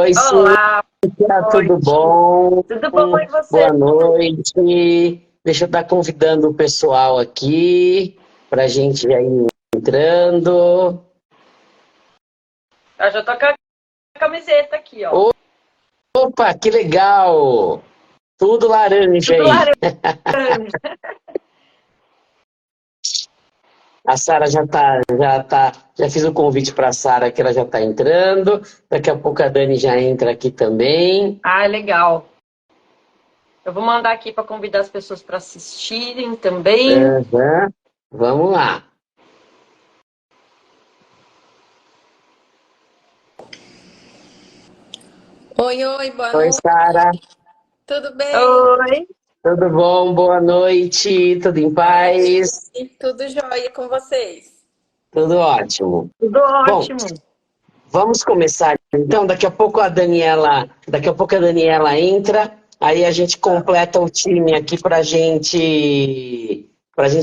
Oi, Cíntia, Olá, boa tudo noite. bom? Tudo bom e você? Boa noite. Deixa eu estar convidando o pessoal aqui para a gente já ir entrando. Eu já tô com a camiseta aqui, ó. Opa, que legal! Tudo laranja Tudo aí. laranja. A Sara já fiz o convite para a Sara que ela já está entrando. Daqui a pouco a Dani já entra aqui também. Ah, legal. Eu vou mandar aqui para convidar as pessoas para assistirem também. Aham. Vamos lá. Oi, oi, boa Oi, noite. Sara. Tudo bem? Oi, Tudo bom? Boa noite. Tudo em paz? Tudo jóia com vocês? Tudo ótimo. tudo Bom, ótimo. vamos começar então. Daqui a pouco a Daniela entra, aí a gente completa o time aqui para gente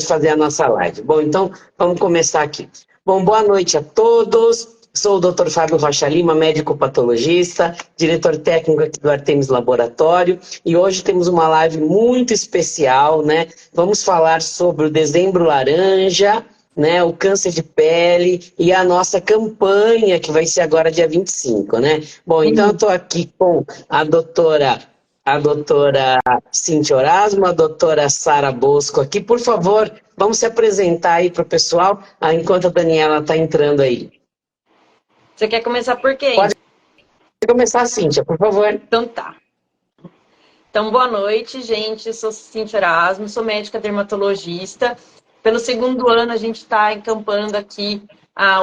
fazer a nossa live. Bom, então vamos começar aqui. Bom, boa noite a todos. Sou o Dr. Fábio Rocha Lima, médico patologista, diretor técnico aqui do Artemis Laboratório, e hoje temos uma live muito especial, né? Vamos falar sobre o Dezembro Laranja, né, o câncer de pele e a nossa campanha, que vai ser agora dia 25, né? Bom, então eu estou aqui com a doutora Cíntia Orasmo, a doutora Sara Bosco aqui. Por favor, vamos se apresentar aí para o pessoal, enquanto a Daniela está entrando aí. Você quer começar por quem? Pode começar, Cíntia, por favor. Então tá. Então, boa noite, gente. Eu sou Cíntia Erasmo, sou médica dermatologista. Pelo segundo ano, a gente está encampando aqui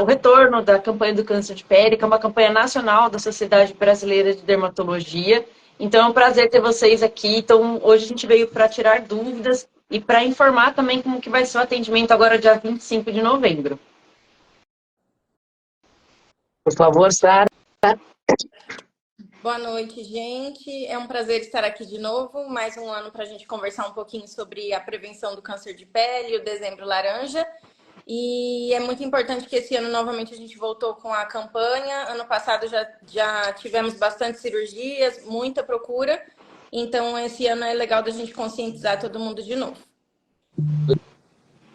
o retorno da campanha do câncer de pele, que é uma campanha nacional da Sociedade Brasileira de Dermatologia. Então, é um prazer ter vocês aqui. Então, hoje a gente veio para tirar dúvidas e para informar também como que vai ser o atendimento agora, dia 25 de novembro. Por favor, Sara. Boa noite, gente. É um prazer estar aqui de novo. Mais um ano para a gente conversar um pouquinho sobre a prevenção do câncer de pele, o Dezembro Laranja. E é muito importante que esse ano novamente a gente voltou com a campanha. Ano passado já tivemos bastante cirurgias, muita procura. Então, esse ano é legal da gente conscientizar todo mundo de novo.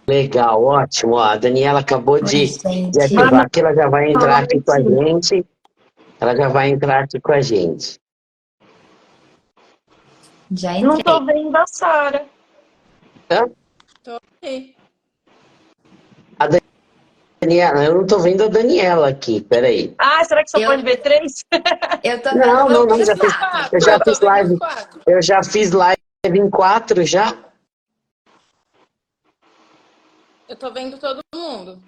Legal, ótimo. Ó, a Daniela acabou de gente. ativar aqui, ela já vai entrar aqui com a Boa gente. Ela já vai entrar aqui com a gente. Já Não entrei. estou vendo a Sara. Hã? Tô aqui. Daniela, eu não estou vendo a Daniela aqui, peraí. Ah, será que só Eu- pode ver 3? Eu tô Não, vendo não, os já fiz, quatro. eu já tô fiz vendo os live, 4. eu já fiz live em 4 já. Eu tô vendo todo mundo.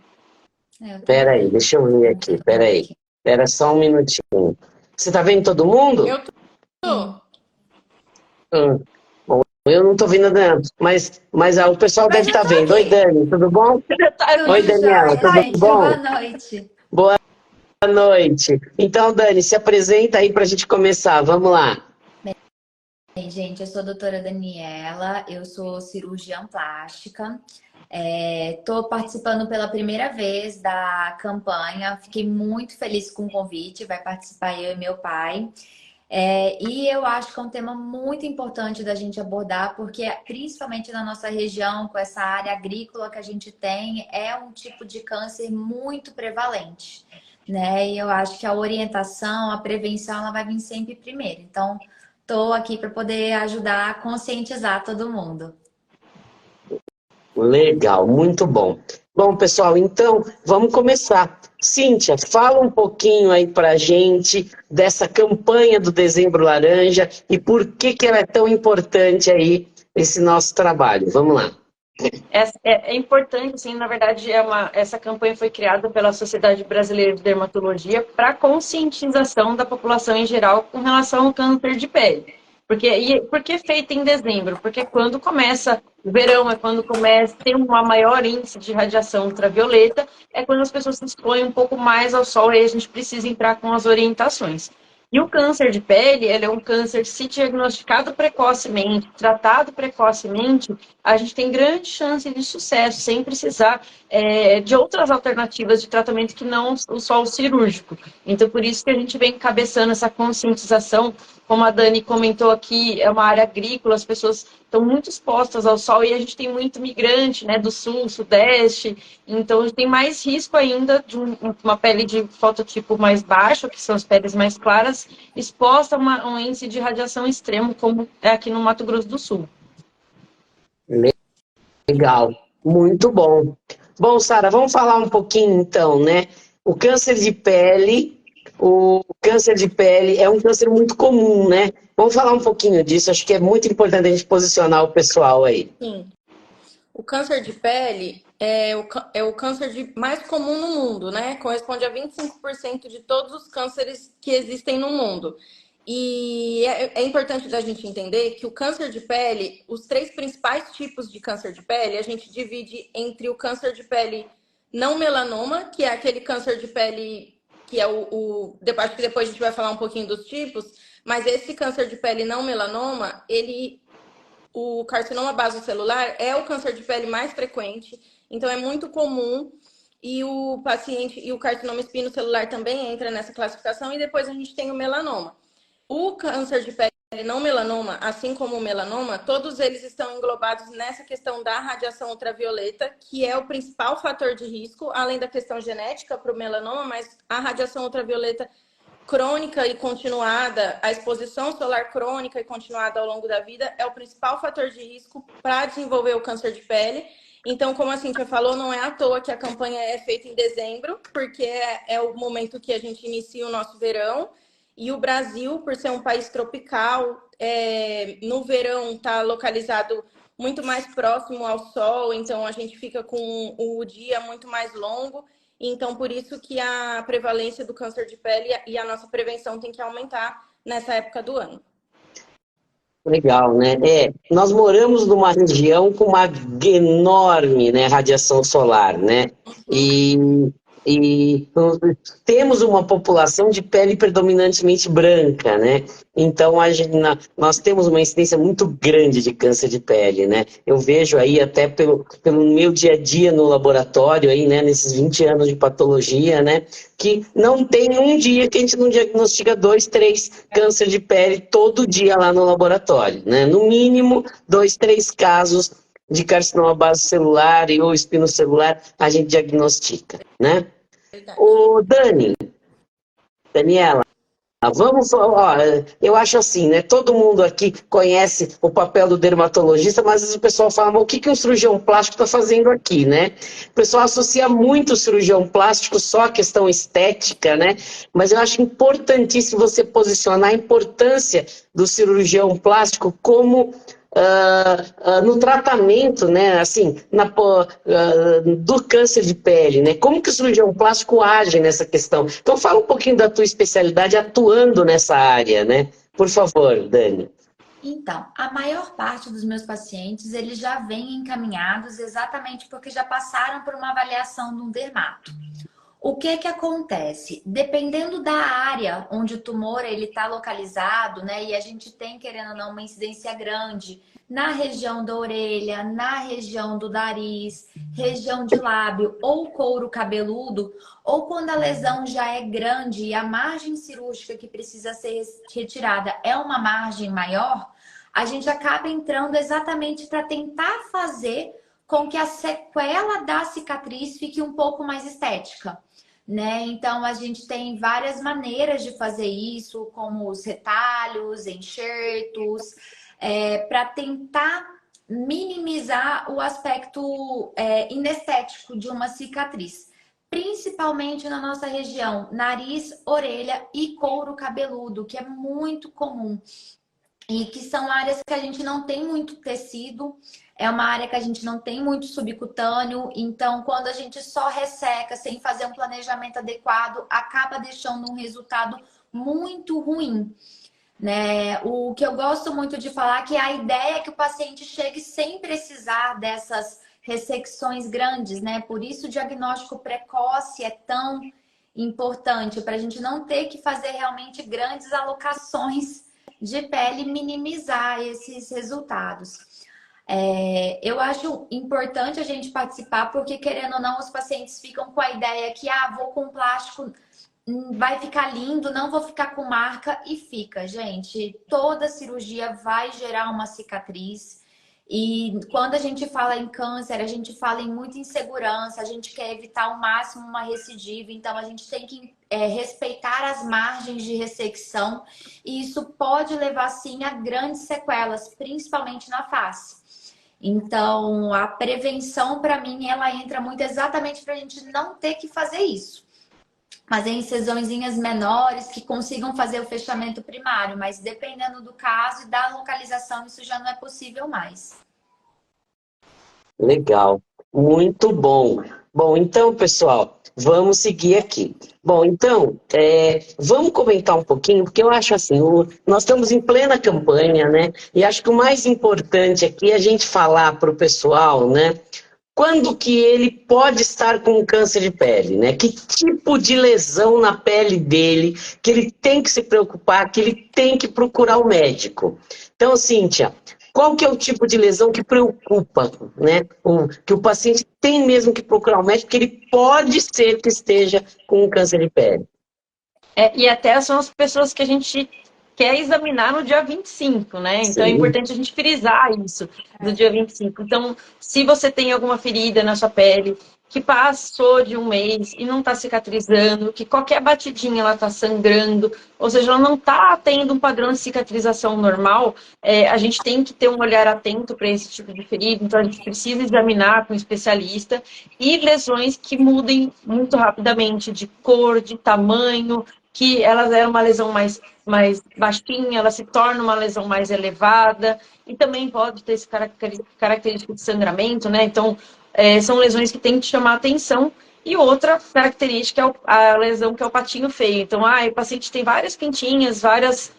Eu tô Peraí, vendo. deixa eu ver aqui, peraí. Espera só um minutinho. Você tá vendo todo mundo? Eu tô. Bom, eu não tô vendo a Daniela, mas o pessoal Mas deve eu estar tô vendo. Oi, aqui. Dani, tudo bom? Oi, Tudo Daniela, jóia, tudo gente. bom? Boa noite. Boa noite. Então, Dani, se apresenta aí pra gente começar. Vamos lá. Bem, gente, eu sou a doutora Daniela, eu sou cirurgiã plástica. Estou participando pela primeira vez da campanha. Fiquei muito feliz com o convite. Vai participar eu e meu pai. E eu acho que é um tema muito importante da gente abordar, porque principalmente na nossa região, com essa área agrícola que a gente tem, é um tipo de câncer muito prevalente, né? E eu acho que a orientação, a prevenção, ela vai vir sempre primeiro. Então, estou aqui para poder ajudar a conscientizar todo mundo. Legal, muito bom. Bom, pessoal, então vamos começar. Cíntia, fala um pouquinho aí pra gente dessa campanha do Dezembro Laranja e por que ela é tão importante aí, esse nosso trabalho. Vamos lá. É importante, sim, na verdade, essa campanha foi criada pela Sociedade Brasileira de Dermatologia para conscientização da população em geral com relação ao câncer de pele. Por que feita em dezembro? Porque quando começa o verão, é quando começa a ter uma maior índice de radiação ultravioleta, é quando as pessoas se expõem um pouco mais ao sol e a gente precisa entrar com as orientações. E o câncer de pele, ele é um câncer, se diagnosticado precocemente, tratado precocemente, a gente tem grande chance de sucesso, sem precisar de outras alternativas de tratamento que não só o cirúrgico. Então, por isso que a gente vem cabeçando essa conscientização. Como a Dani comentou aqui, é uma área agrícola, as pessoas estão muito expostas ao sol e a gente tem muito migrante, né, do sul, sudeste, então a gente tem mais risco ainda de uma pele de fototipo mais baixo, que são as peles mais claras, exposta a um índice de radiação extremo, como é aqui no Mato Grosso do Sul. Legal, muito bom. Bom, Sara, vamos falar um pouquinho então, né? O câncer de pele é um câncer muito comum, né? Vamos falar um pouquinho disso, acho que é muito importante a gente posicionar o pessoal aí. Sim. O câncer de pele é o câncer mais comum no mundo, né? Corresponde a 25% de todos os cânceres que existem no mundo. E é importante da gente entender que o câncer de pele, os 3 principais tipos de câncer de pele, a gente divide entre o câncer de pele não melanoma, que é aquele câncer de pele que é acho que depois a gente vai falar um pouquinho dos tipos, mas esse câncer de pele não melanoma, o carcinoma basocelular é o câncer de pele mais frequente, então é muito comum. E o carcinoma espinocelular também entra nessa classificação, e depois a gente tem o melanoma. O câncer de pele não melanoma, assim como o melanoma, todos eles estão englobados nessa questão da radiação ultravioleta, que é o principal fator de risco, além da questão genética para o melanoma, mas a radiação ultravioleta crônica e continuada, a exposição solar crônica e continuada ao longo da vida é o principal fator de risco para desenvolver o câncer de pele. Então, como a Cíntia falou, não é à toa que a campanha é feita em dezembro, porque é o momento que a gente inicia o nosso verão. E o Brasil, por ser um país tropical, no verão está localizado muito mais próximo ao sol, então a gente fica com o dia muito mais longo. Então, por isso que a prevalência do câncer de pele e a nossa prevenção tem que aumentar nessa época do ano. Legal, né? Nós moramos numa região com uma enorme, né, radiação solar, né? E temos uma população de pele predominantemente branca, né? Então, nós temos uma incidência muito grande de câncer de pele, né? Eu vejo aí até pelo meu dia a dia no laboratório, aí, né, nesses 20 anos de patologia, né? Que não tem um dia que a gente não diagnostica 2, 3 câncer de pele todo dia lá no laboratório, né? No mínimo, 2, 3 casos de carcinoma basocelular ou espinocelular a gente diagnostica, né? Ô, Daniela, vamos, ó, eu acho assim, né? Todo mundo aqui conhece o papel do dermatologista, mas às vezes o pessoal fala, mas o que um cirurgião plástico está fazendo aqui, né? O pessoal associa muito o cirurgião plástico só à questão estética, né? Mas eu acho importantíssimo você posicionar a importância do cirurgião plástico como no tratamento, né, assim, do câncer de pele, né? Como que o cirurgião plástico age nessa questão? Então fala um pouquinho da tua especialidade atuando nessa área, né? Por favor, Dani. Então, a maior parte dos meus pacientes, eles já vêm encaminhados exatamente porque já passaram por uma avaliação de um dermato. O que que acontece? Dependendo da área onde o tumor está localizado, né? E a gente tem, querendo ou não, uma incidência grande na região da orelha, na região do nariz, região de lábio ou couro cabeludo, ou quando a lesão já é grande e a margem cirúrgica que precisa ser retirada é uma margem maior, a gente acaba entrando exatamente para tentar fazer com que a sequela da cicatriz fique um pouco mais estética. Né? Então, a gente tem várias maneiras de fazer isso, como os retalhos, enxertos, para tentar minimizar o aspecto inestético de uma cicatriz. Principalmente na nossa região, nariz, orelha e couro cabeludo, que é muito comum. E que são áreas que a gente não tem muito tecido, é uma área que a gente não tem muito subcutâneo, então quando a gente só resseca sem fazer um planejamento adequado, acaba deixando um resultado muito ruim. Né? O que eu gosto muito de falar é que a ideia é que o paciente chegue sem precisar dessas ressecções grandes, né? Por isso o diagnóstico precoce é tão importante para a gente não ter que fazer realmente grandes alocações de pele e minimizar esses resultados. Eu acho importante a gente participar, porque querendo ou não, os pacientes ficam com a ideia que, vou com plástico, vai ficar lindo, não vou ficar com marca, e fica, gente. Toda cirurgia vai gerar uma cicatriz. E quando a gente fala em câncer, a gente fala em muita insegurança, a gente quer evitar ao máximo uma recidiva, então a gente tem que respeitar as margens de ressecção, e isso pode levar sim a grandes sequelas, principalmente na face. Então, a prevenção, para mim, ela entra muito exatamente para a gente não ter que fazer isso. Fazer incisõezinhas menores que consigam fazer o fechamento primário, mas dependendo do caso e da localização, isso já não é possível mais. Legal, muito bom. Bom, então, pessoal, vamos seguir aqui. Bom, então, vamos comentar um pouquinho, porque eu acho assim, nós estamos em plena campanha, né? E acho que o mais importante aqui é a gente falar para o pessoal, né? Quando que ele pode estar com câncer de pele, né? Que tipo de lesão na pele dele que ele tem que se preocupar, que ele tem que procurar o médico. Então, Cíntia, qual que é o tipo de lesão que preocupa, né? Que o paciente tem mesmo que procurar o médico, que ele pode ser que esteja com câncer de pele? E até são as pessoas que a gente quer examinar no dia 25, né? Então é Sim. importante a gente frisar isso no dia 25. Então, se você tem alguma ferida na sua pele que passou de um mês e não está cicatrizando, que qualquer batidinha ela está sangrando, ou seja, ela não está tendo um padrão de cicatrização normal, a gente tem que ter um olhar atento para esse tipo de ferida, então a gente precisa examinar com um especialista, e lesões que mudem muito rapidamente de cor, de tamanho, que elas eram uma lesão mais baixinha, ela se torna uma lesão mais elevada, e também pode ter esse característica de sangramento, né? Então, são lesões que tem que chamar atenção. E outra característica é a lesão que é o patinho feio. Então, o paciente tem várias pintinhas, várias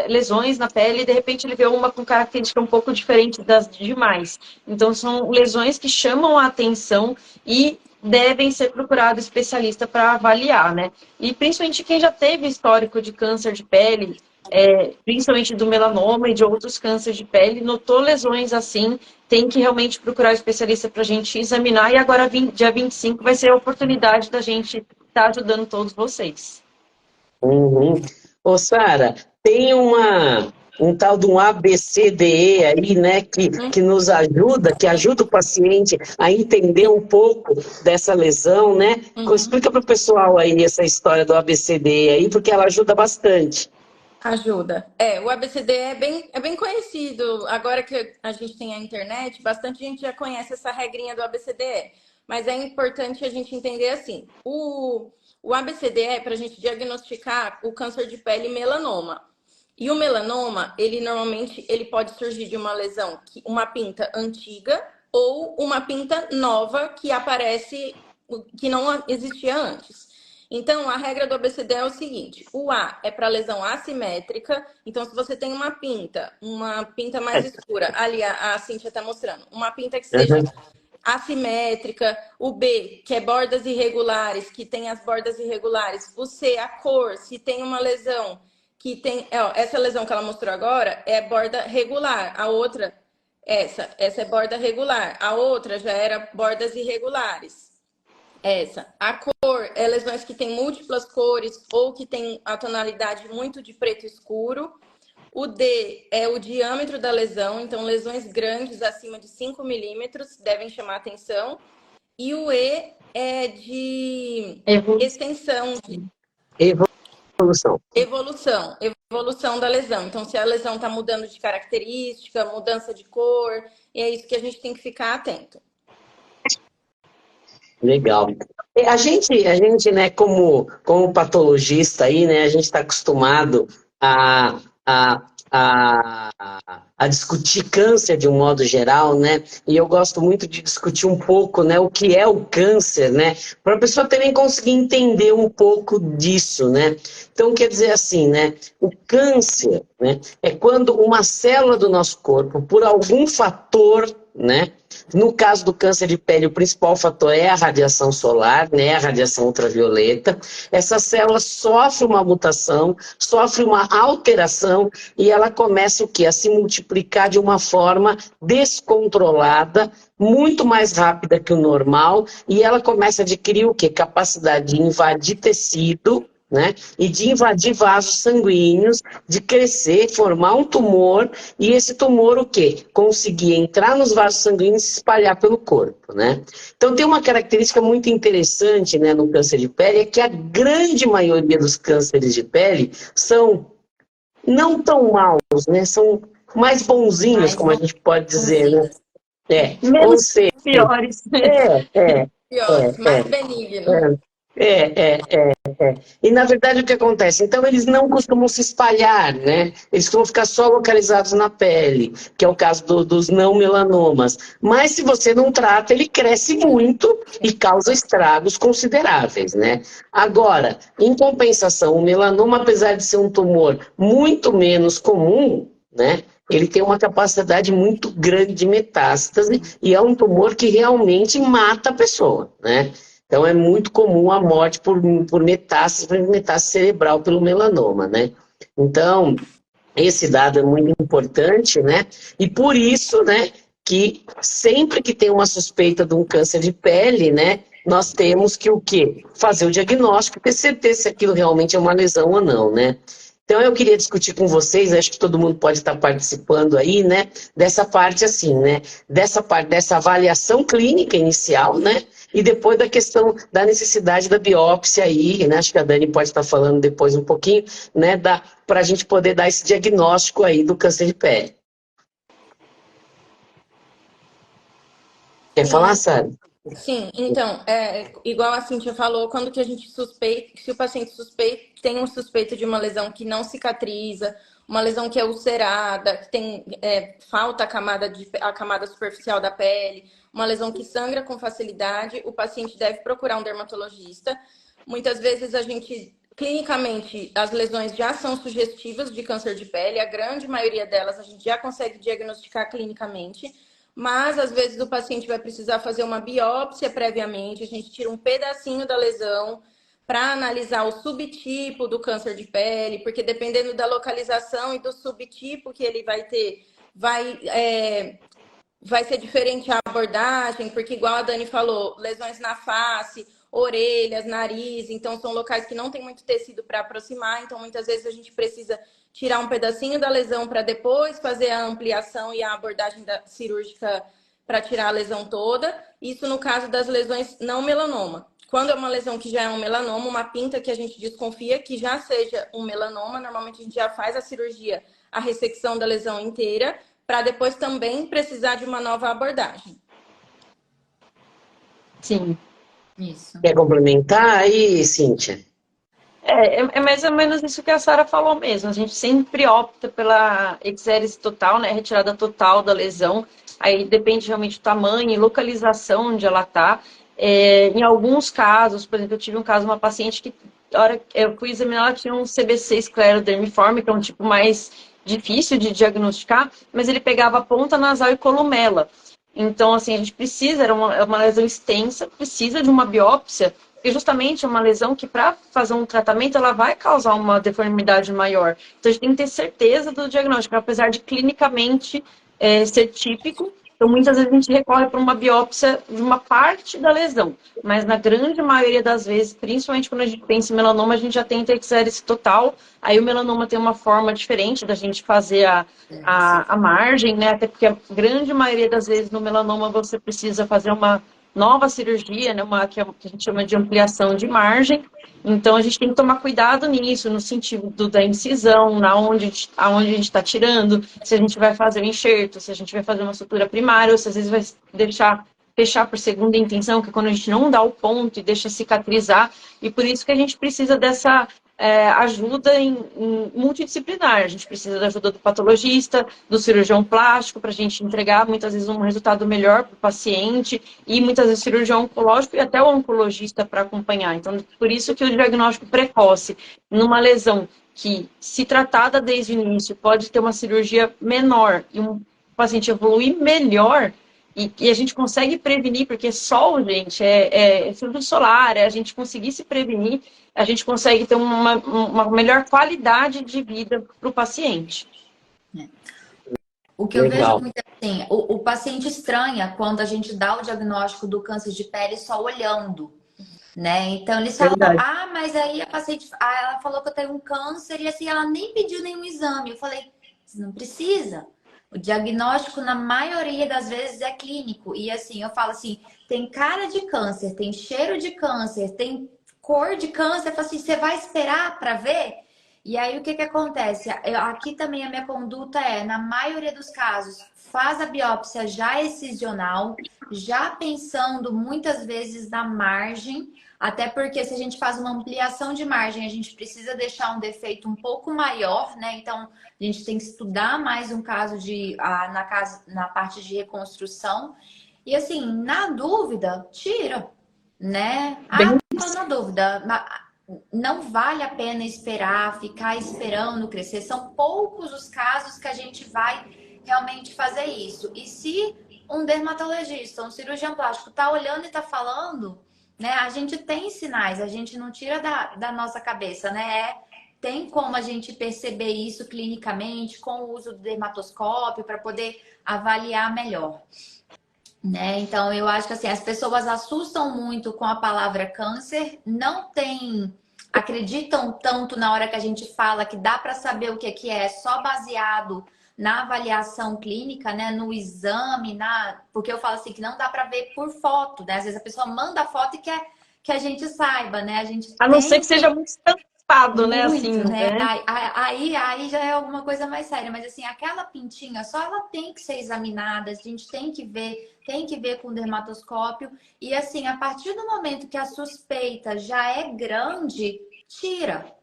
lesões na pele, e de repente ele vê uma com característica um pouco diferente das demais. Então, são lesões que chamam a atenção e devem ser procurados especialistas para avaliar, né? E principalmente quem já teve histórico de câncer de pele, principalmente do melanoma e de outros cânceres de pele, notou lesões assim, tem que realmente procurar especialista para a gente examinar, e agora, dia 25, vai ser a oportunidade da gente estar ajudando todos vocês. Uhum. Ô, Sara, tem um tal de um ABCDE aí, né, que nos ajuda, que ajuda o paciente a entender um pouco dessa lesão, né? Explica para o pessoal aí essa história do ABCDE aí, porque ela ajuda bastante. Ajuda. O ABCD é bem conhecido. Agora que a gente tem a internet, bastante gente já conhece essa regrinha do ABCDE. Mas é importante a gente entender assim, o ABCDE é para a gente diagnosticar o câncer de pele e melanoma. E o melanoma, ele normalmente pode surgir de uma lesão, uma pinta antiga ou uma pinta nova que aparece, que não existia antes. Então, a regra do ABCD é o seguinte: o A é para lesão assimétrica. Então, se você tem uma pinta mais escura, ali a Cíntia está mostrando, uma pinta que seja assimétrica. O B, que é bordas irregulares, que tem as bordas irregulares. O C, a cor, se tem uma lesão que tem... essa lesão que ela mostrou agora é borda regular. A outra, essa é borda regular. A outra já era bordas irregulares. A cor é lesões que têm múltiplas cores ou que tem a tonalidade muito de preto escuro. O D é o diâmetro da lesão, então lesões grandes acima de 5 milímetros devem chamar atenção. E o E é de extensão. Evolução da lesão. Então, se a lesão está mudando de característica, mudança de cor, e é isso que a gente tem que ficar atento. Legal. A gente, né, como patologista aí, né, a gente está acostumado a a discutir câncer de um modo geral, né? E eu gosto muito de discutir um pouco, né, o que é o câncer, né? Para a pessoa também conseguir entender um pouco disso, né? Então, quer dizer assim, né? O câncer, né, é quando uma célula do nosso corpo, por algum fator, né? No caso do câncer de pele, o principal fator é a radiação solar, né? A radiação ultravioleta. Essa célula sofre uma mutação, sofre uma alteração e ela começa o quê? A se multiplicar de uma forma descontrolada, muito mais rápida que o normal, e ela começa a adquirir o quê? Capacidade de invadir tecido, né? E de invadir vasos sanguíneos, de crescer, formar um tumor, e esse tumor o quê? Conseguir entrar nos vasos sanguíneos e se espalhar pelo corpo, né? Então tem uma característica muito interessante, né, no câncer de pele, é que a grande maioria dos cânceres de pele são não tão maus, né? São mais bonzinhos, como a gente pode dizer, né? Ou Menos seja, piores. Piores, mais benigno. E, na verdade, o que acontece? Então, eles não costumam se espalhar, né? Eles costumam ficar só localizados na pele, que é o caso dos não melanomas. Mas, se você não trata, ele cresce muito e causa estragos consideráveis, né? Agora, em compensação, o melanoma, apesar de ser um tumor muito menos comum, né? Ele tem uma capacidade muito grande de metástase e é um tumor que realmente mata a pessoa, né? Então, é muito comum a morte por metástase cerebral pelo melanoma, né? Então, esse dado é muito importante, né? E por isso, né, que sempre que tem uma suspeita de um câncer de pele, né, nós temos que o quê? Fazer o diagnóstico, ter certeza se aquilo realmente é uma lesão ou não, né? Então, eu queria discutir com vocês, acho que todo mundo pode estar participando aí, né, dessa parte assim, né, dessa parte, dessa avaliação clínica inicial, né, e depois da questão da necessidade da biópsia aí, né, acho que a Dani pode estar falando depois um pouquinho, né, para a gente poder dar esse diagnóstico aí do câncer de pele. Quer falar, Sara? Sim, então, igual a Cíntia falou, quando que a gente suspeita, se o paciente tem um suspeito de uma lesão que não cicatriza, uma lesão que é ulcerada, que tem falta a camada superficial da pele, uma lesão que sangra com facilidade, o paciente deve procurar um dermatologista. Muitas vezes clinicamente, as lesões já são sugestivas de câncer de pele, a grande maioria delas a gente já consegue diagnosticar clinicamente. Mas, às vezes, o paciente vai precisar fazer uma biópsia previamente, a gente tira um pedacinho da lesão para analisar o subtipo do câncer de pele, porque dependendo da localização e do subtipo que ele vai ter, vai ser diferente a abordagem, porque, igual a Dani falou, lesões na face, orelhas, nariz, então são locais que não tem muito tecido para aproximar, então muitas vezes a gente precisa tirar um pedacinho da lesão para depois fazer a ampliação e a abordagem cirúrgica para tirar a lesão toda. Isso no caso das lesões não melanoma. Quando é uma lesão que já é um melanoma, uma pinta que a gente desconfia que já seja um melanoma, normalmente a gente já faz a cirurgia, a ressecção da lesão inteira, para depois também precisar de uma nova abordagem. Sim. Isso. Quer complementar aí, Cíntia? É mais ou menos isso que a Sara falou mesmo. A gente sempre opta pela exérese total, né? Retirada total da lesão. Aí depende realmente do tamanho e localização onde ela está. Em alguns casos, por exemplo, eu tive um caso de uma paciente que, na hora que eu fui examinar, ela tinha um CBC esclerodermiforme, que é um tipo mais difícil de diagnosticar, mas ele pegava a ponta nasal e columela. Então, assim, a gente precisa, era uma lesão extensa, precisa de uma biópsia, porque justamente é uma lesão que, para fazer um tratamento, ela vai causar uma deformidade maior. Então, a gente tem que ter certeza do diagnóstico, apesar de clinicamente ser típico. Então, muitas vezes a gente recorre para uma biópsia de uma parte da lesão, mas na grande maioria das vezes, principalmente quando a gente pensa em melanoma, a gente já tem exérese total. Aí o melanoma tem uma forma diferente da gente fazer a margem, né? Até porque a grande maioria das vezes no melanoma você precisa fazer uma nova cirurgia, né? Que a gente chama de ampliação de margem. Então, a gente tem que tomar cuidado nisso, no sentido da incisão, aonde a gente está tirando, se a gente vai fazer o enxerto, se a gente vai fazer uma sutura primária, ou se às vezes vai deixar fechar por segunda intenção, que é quando a gente não dá o ponto e deixa cicatrizar. E por isso que a gente precisa dessa ajuda em multidisciplinar. A gente precisa da ajuda do patologista, do cirurgião plástico, para a gente entregar, muitas vezes, um resultado melhor para o paciente, e muitas vezes cirurgião oncológico e até o oncologista para acompanhar. Então, por isso que o diagnóstico precoce, numa lesão que, se tratada desde o início, pode ter uma cirurgia menor e um paciente evoluir melhor, e a gente consegue prevenir, porque sol, gente, é filtro solar, a gente conseguir se prevenir, a gente consegue ter uma melhor qualidade de vida para o paciente. O que eu vejo muito assim, o paciente estranha quando a gente dá o diagnóstico do câncer de pele só olhando, né? Então eles falam, mas aí a paciente, ela falou que eu tenho um câncer e assim, ela nem pediu nenhum exame. Eu falei, não precisa. O diagnóstico, na maioria das vezes, é clínico. E assim, eu falo assim, tem cara de câncer, tem cheiro de câncer, tem cor de câncer. Eu falo assim, você vai esperar para ver? E aí, o que acontece? Aqui também a minha conduta na maioria dos casos, faz a biópsia já excisional, já pensando muitas vezes na margem, até porque se a gente faz uma ampliação de margem, a gente precisa deixar um defeito um pouco maior, né? Então, a gente tem que estudar mais um caso na parte de reconstrução. E assim, na dúvida, tira, né? Tô na dúvida. Não vale a pena esperar, ficar esperando crescer. São poucos os casos que a gente vai realmente fazer isso. E se um dermatologista, um cirurgião plástico está olhando e está falando, né? A gente tem sinais, a gente não tira da nossa cabeça, né? Tem como a gente perceber isso clinicamente com o uso do dermatoscópio para poder avaliar melhor. Né? Então, eu acho que assim, as pessoas assustam muito com a palavra câncer, acreditam tanto na hora que a gente fala que dá para saber o que é só baseado na avaliação clínica, né? No exame, porque eu falo assim que não dá para ver por foto, né? Às vezes a pessoa manda a foto e quer que a gente saiba, né? A não ser que seja muito estampado, né? Muito, assim, né? né? Aí já é alguma coisa mais séria, mas assim, aquela pintinha só ela tem que ser examinada, a gente tem que ver com o dermatoscópio. E assim, a partir do momento que a suspeita já é grande, tira,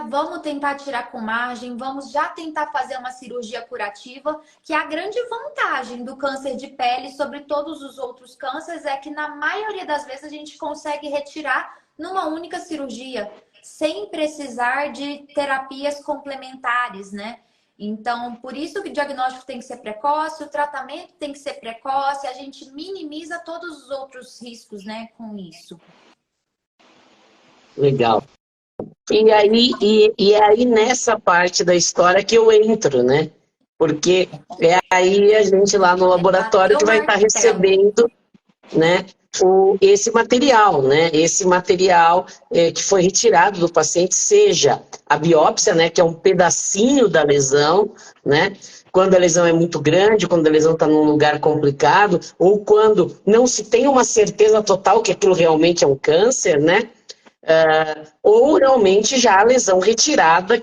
vamos tentar tirar com margem, vamos já tentar fazer uma cirurgia curativa, que a grande vantagem do câncer de pele sobre todos os outros cânceres é que na maioria das vezes a gente consegue retirar numa única cirurgia, sem precisar de terapias complementares, né? Então, por isso que o diagnóstico tem que ser precoce, o tratamento tem que ser precoce, a gente minimiza todos os outros riscos, né, com isso. Legal. E aí nessa parte da história que eu entro, né? Porque é aí a gente lá no laboratório que vai estar recebendo, né, esse material, né? Esse material que foi retirado do paciente, seja a biópsia, né, que é um pedacinho da lesão, né? Quando a lesão é muito grande, quando a lesão está num lugar complicado, ou quando não se tem uma certeza total que aquilo realmente é um câncer, né? Ou realmente já a lesão retirada,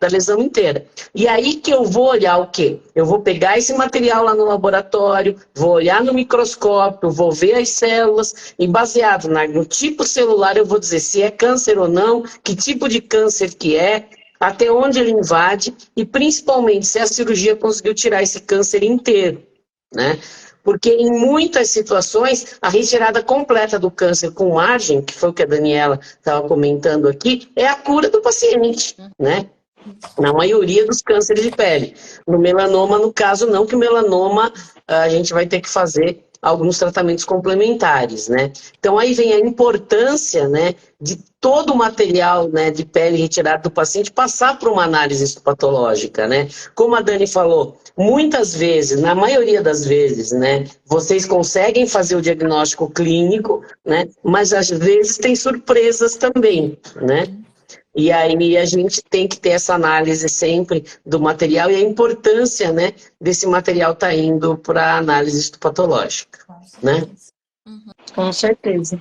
da lesão inteira. E aí que eu vou olhar o quê? Eu vou pegar esse material lá no laboratório, vou olhar no microscópio, vou ver as células, e baseado no tipo celular eu vou dizer se é câncer ou não, que tipo de câncer que é, até onde ele invade, e principalmente se a cirurgia conseguiu tirar esse câncer inteiro, né? Porque em muitas situações, a retirada completa do câncer com margem, que foi o que a Daniela estava comentando aqui, é a cura do paciente, né? Na maioria dos cânceres de pele. No melanoma, no caso, não, que o melanoma a gente vai ter que fazer alguns tratamentos complementares, né? Então aí vem a importância, né, de todo o material, né, de pele retirado do paciente passar por uma análise histopatológica, né? Como a Dani falou, muitas vezes, na maioria das vezes, né, vocês conseguem fazer o diagnóstico clínico, né, mas às vezes tem surpresas também, né? E aí a gente tem que ter essa análise sempre do material e a importância, né, desse material estar indo para a análise histopatológica, né? Com certeza.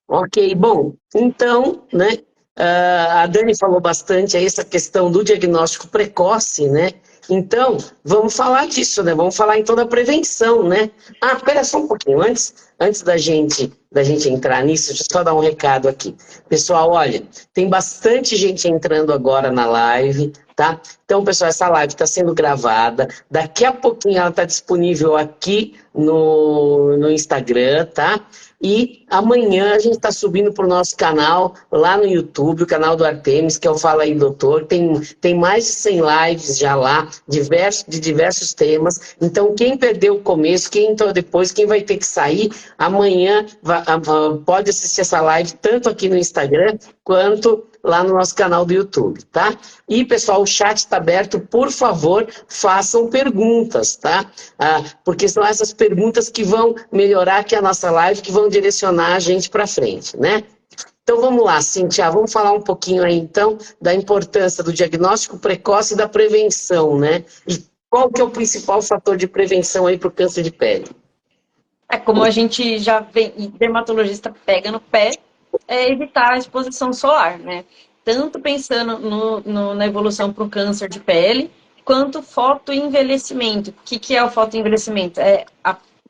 Ok, bom, então, né, a Dani falou bastante aí essa questão do diagnóstico precoce, né, Então, vamos falar disso, né? Vamos falar então da prevenção, né? Ah, espera só um pouquinho, antes da gente entrar nisso, deixa eu só dar um recado aqui. Pessoal, olha, tem bastante gente entrando agora na live, tá? Então, pessoal, essa live está sendo gravada. Daqui a pouquinho ela está disponível aqui no Instagram, tá? E amanhã a gente está subindo para o nosso canal, lá no YouTube, o canal do Artemis, que é o Fala Aí Doutor. Tem mais de 100 lives já lá, de diversos temas. Então, quem perdeu o começo, quem entrou depois, quem vai ter que sair, amanhã pode assistir essa live tanto aqui no Instagram, quanto lá no nosso canal do YouTube, tá? E, pessoal, o chat está aberto, por favor, façam perguntas, tá? Porque são essas perguntas que vão melhorar aqui a nossa live, que vão direcionar a gente para frente, né? Então, vamos lá, Cíntia, vamos falar um pouquinho aí, então, da importância do diagnóstico precoce e da prevenção, né? E qual que é o principal fator de prevenção aí para o câncer de pele? Como a gente já vem, e dermatologista pega no pé, é evitar a exposição solar, né? Tanto pensando na evolução para o câncer de pele, quanto fotoenvelhecimento. O que é o fotoenvelhecimento?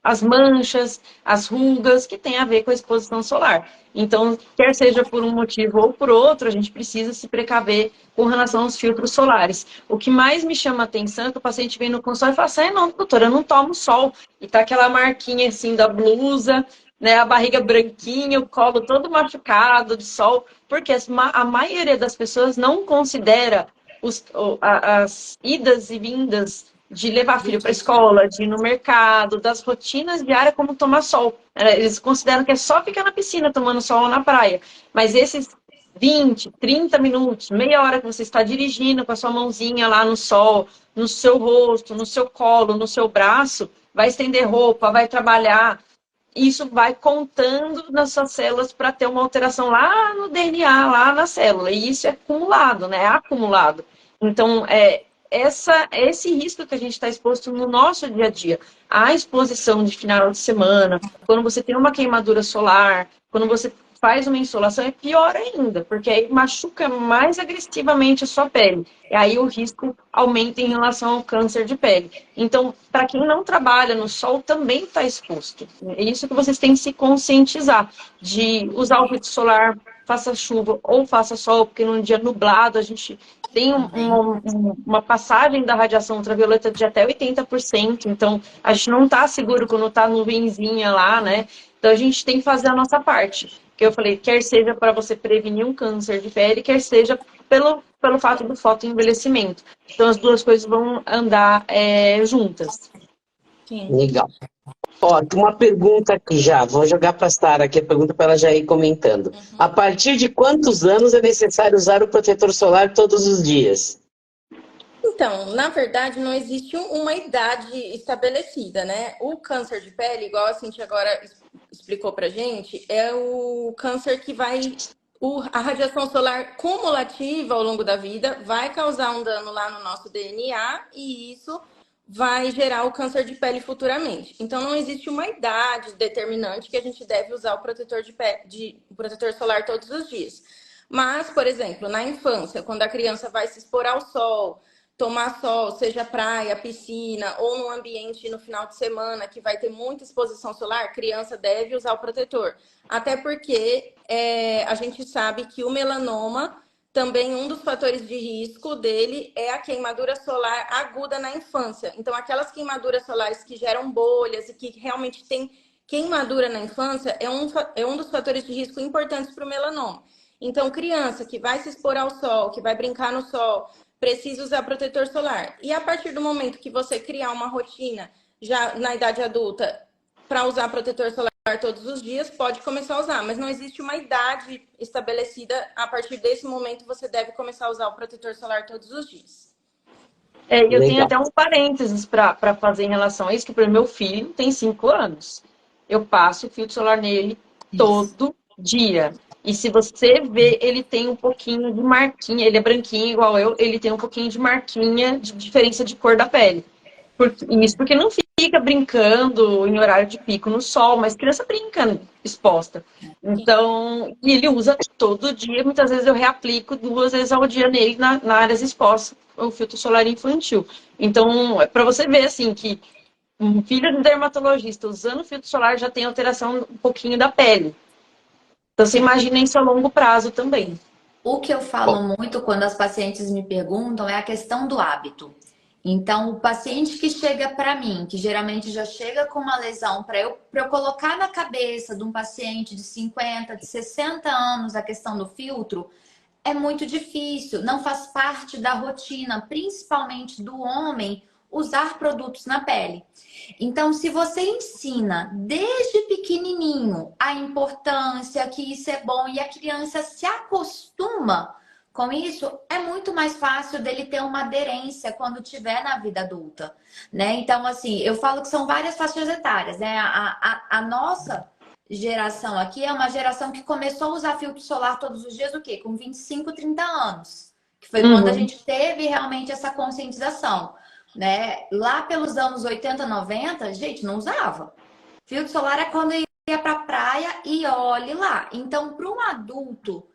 As manchas, as rugas, que tem a ver com a exposição solar. Então, quer seja por um motivo ou por outro, a gente precisa se precaver com relação aos filtros solares. O que mais me chama a atenção é que o paciente vem no consultório e fala assim, não, doutora, eu não tomo sol. E tá aquela marquinha assim da blusa, né, a barriga branquinha, o colo todo machucado de sol, porque a maioria das pessoas não considera as idas e vindas de levar filho para a escola, de ir no mercado, das rotinas diárias como tomar sol. Eles consideram que é só ficar na piscina tomando sol ou na praia. Mas esses 20, 30 minutos, meia hora que você está dirigindo com a sua mãozinha lá no sol, no seu rosto, no seu colo, no seu braço, vai estender roupa, vai trabalhar, isso vai contando nas suas células para ter uma alteração lá no DNA, lá na célula. E isso é acumulado, né? É acumulado. Então, esse risco que a gente está exposto no nosso dia a dia. A exposição de final de semana, quando você tem uma queimadura solar, quando você faz uma insolação, é pior ainda, porque aí machuca mais agressivamente a sua pele. E aí o risco aumenta em relação ao câncer de pele. Então, para quem não trabalha no sol, também está exposto. É isso que vocês têm que se conscientizar, de usar o filtro solar, faça chuva ou faça sol, porque num dia nublado a gente tem uma passagem da radiação ultravioleta de até 80%, então a gente não está seguro quando está nuvenzinha lá, né? Então a gente tem que fazer a nossa parte. Que eu falei, quer seja para você prevenir um câncer de pele, quer seja pelo fato do fotoenvelhecimento. Então as duas coisas vão andar juntas. Sim. Legal. Ó, tem uma pergunta aqui já, vou jogar para a Sara aqui a pergunta para ela já ir comentando. A partir de quantos anos é necessário usar o protetor solar todos os dias? Então, na verdade, não existe uma idade estabelecida, né? O câncer de pele, igual a Cintia agora explicou pra gente, é o câncer que a radiação solar cumulativa ao longo da vida vai causar um dano lá no nosso DNA e isso vai gerar o câncer de pele futuramente. Então, não existe uma idade determinante que a gente deve usar o protetor o protetor solar todos os dias. Mas, por exemplo, na infância, quando a criança vai se expor ao sol, tomar sol, seja praia, piscina ou num ambiente no final de semana que vai ter muita exposição solar, a criança deve usar o protetor. Até porque a gente sabe que o melanoma, também um dos fatores de risco dele é a queimadura solar aguda na infância. Então, aquelas queimaduras solares que geram bolhas e que realmente tem queimadura na infância é um dos fatores de risco importantes para o melanoma. Então, criança que vai se expor ao sol, que vai brincar no sol, precisa usar protetor solar. E a partir do momento que você criar uma rotina, já na idade adulta, para usar protetor solar todos os dias, pode começar a usar. Mas não existe uma idade estabelecida. A partir desse momento, você deve começar a usar o protetor solar todos os dias. Eu tenho até um parênteses para fazer em relação a isso, que para o meu filho tem 5 anos. Eu passo filtro solar nele todo dia. E se você ver, ele tem um pouquinho de marquinha, ele é branquinho igual eu, ele tem um pouquinho de marquinha de diferença de cor da pele. Isso porque não fica fica brincando em horário de pico no sol, mas criança brinca exposta. Então, e ele usa todo dia, muitas vezes eu reaplico 2 vezes ao dia nele na áreas expostas, o filtro solar infantil. Então, para você ver assim que um filho de dermatologista usando filtro solar já tem alteração um pouquinho da pele. Então, você imagina isso a longo prazo também. O que eu falo muito quando as pacientes me perguntam é a questão do hábito. Então, o paciente que chega para mim, que geralmente já chega com uma lesão, para eu colocar na cabeça de um paciente de 50, de 60 anos a questão do filtro, é muito difícil, não faz parte da rotina, principalmente do homem, usar produtos na pele. Então, se você ensina desde pequenininho a importância que isso é bom e a criança se acostuma com isso, é muito mais fácil dele ter uma aderência quando tiver na vida adulta, né? Então, assim, eu falo que são várias faixas etárias, né? A nossa geração aqui é uma geração que começou a usar filtro solar todos os dias, o quê? Com 25, 30 anos. Que foi quando a gente teve realmente essa conscientização, né? Lá pelos anos 80, 90, gente, não usava. Filtro solar é quando ia pra praia e olhe lá. Então, para um adulto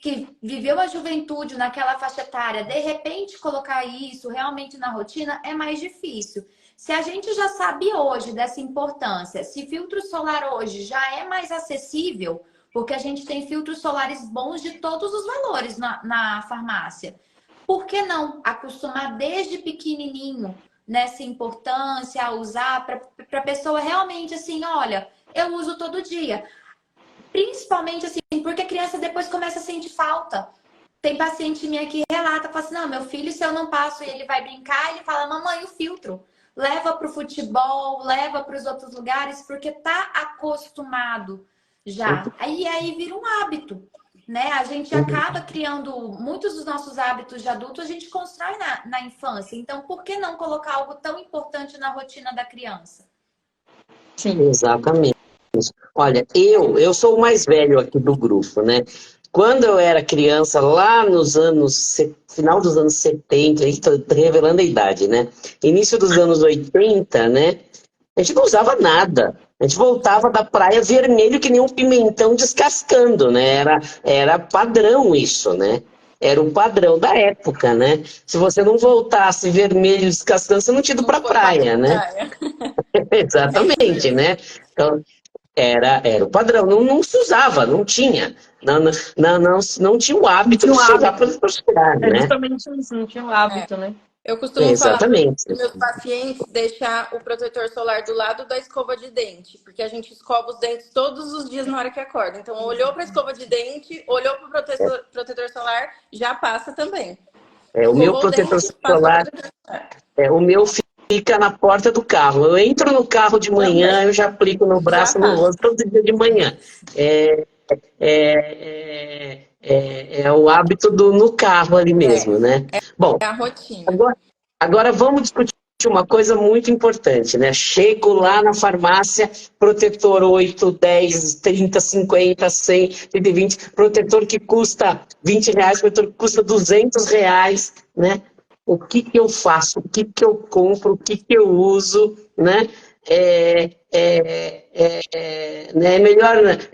que viveu a juventude naquela faixa etária, de repente colocar isso realmente na rotina é mais difícil. Se a gente já sabe hoje dessa importância, se filtro solar hoje já é mais acessível, porque a gente tem filtros solares bons de todos os valores na farmácia, por que não acostumar desde pequenininho nessa importância a usar para a pessoa realmente assim, olha, eu uso todo dia. Principalmente assim, porque a criança depois começa a sentir falta. Tem paciente minha que relata, fala assim, não, meu filho, se eu não passo e ele vai brincar, ele fala, mamãe, o filtro. Leva para o futebol, leva para os outros lugares, porque tá acostumado já. Aí vira um hábito, né? A gente acaba criando muitos dos nossos hábitos de adulto, a gente constrói na infância. Então, por que não colocar algo tão importante na rotina da criança? Sim, exatamente. Olha, eu sou o mais velho aqui do grupo, né? Quando eu era criança, lá nos final dos anos 70, estou revelando a idade, né? Início dos anos 80, né? A gente não usava nada. A gente voltava da praia vermelho que nem um pimentão descascando, né? Era padrão isso, né? Era o padrão da época, né? Se você não voltasse vermelho descascando, você não tinha ido pra praia, né? Exatamente, né? Então, era o padrão, não se usava, não tinha. Não tinha o hábito de se usar para prosperar, né? Justamente isso, não tinha o hábito, né? Eu costumo falar para Exatamente. os meus pacientes deixar o protetor solar do lado da escova de dente, porque a gente escova os dentes todos os dias na hora que acorda. Então, olhou para a escova de dente, olhou para o protetor solar, já passa também. O meu protetor solar, o meu fica na porta do carro. Eu entro no carro de manhã, eu já aplico no braço, no rosto, todo dia de manhã. É o hábito no carro ali mesmo, né? Bom, é a rotina. Agora vamos discutir uma coisa muito importante, né? Chego lá na farmácia, protetor 8, 10, 30, 50, 100, 120, protetor que custa R$20, protetor que custa R$200, né? O que eu faço? O que eu compro? O que eu uso, né? É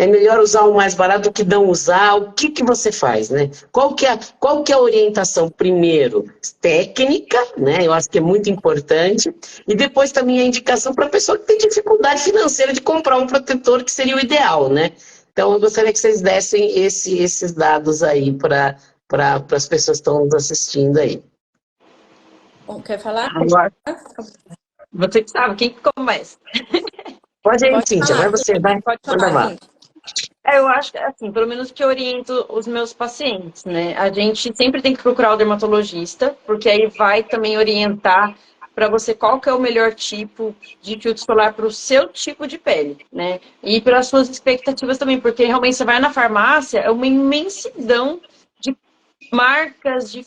melhor usar o mais barato do que não usar. O que você faz, né? Qual que é a orientação? Primeiro, técnica, né? Eu acho que é muito importante. E depois também a indicação para a pessoa que tem dificuldade financeira de comprar um protetor, que seria o ideal, né? Então, eu gostaria que vocês dessem esses dados aí para as pessoas que estão nos assistindo aí. Quer falar? Você que sabe, quem que começa? Pode ir, Cíntia, vai você, vai. Pode falar. Eu acho que, assim, pelo menos que eu oriento os meus pacientes, né? A gente sempre tem que procurar o dermatologista, porque aí vai também orientar para você qual que é o melhor tipo de filtro solar para o seu tipo de pele, né? E pelas suas expectativas também, porque realmente você vai na farmácia, é uma imensidão de marcas, de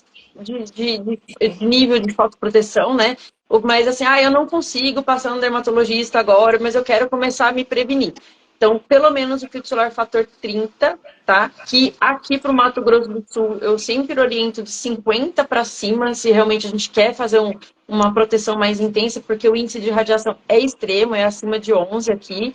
nível de fotoproteção, né? Mas assim, eu não consigo passar no dermatologista agora, mas eu quero começar a me prevenir. Então, pelo menos o filtro solar fator 30, tá? Que aqui para o Mato Grosso do Sul eu sempre oriento de 50 para cima, se realmente a gente quer fazer uma proteção mais intensa, porque o índice de radiação é extremo, é acima de 11 aqui.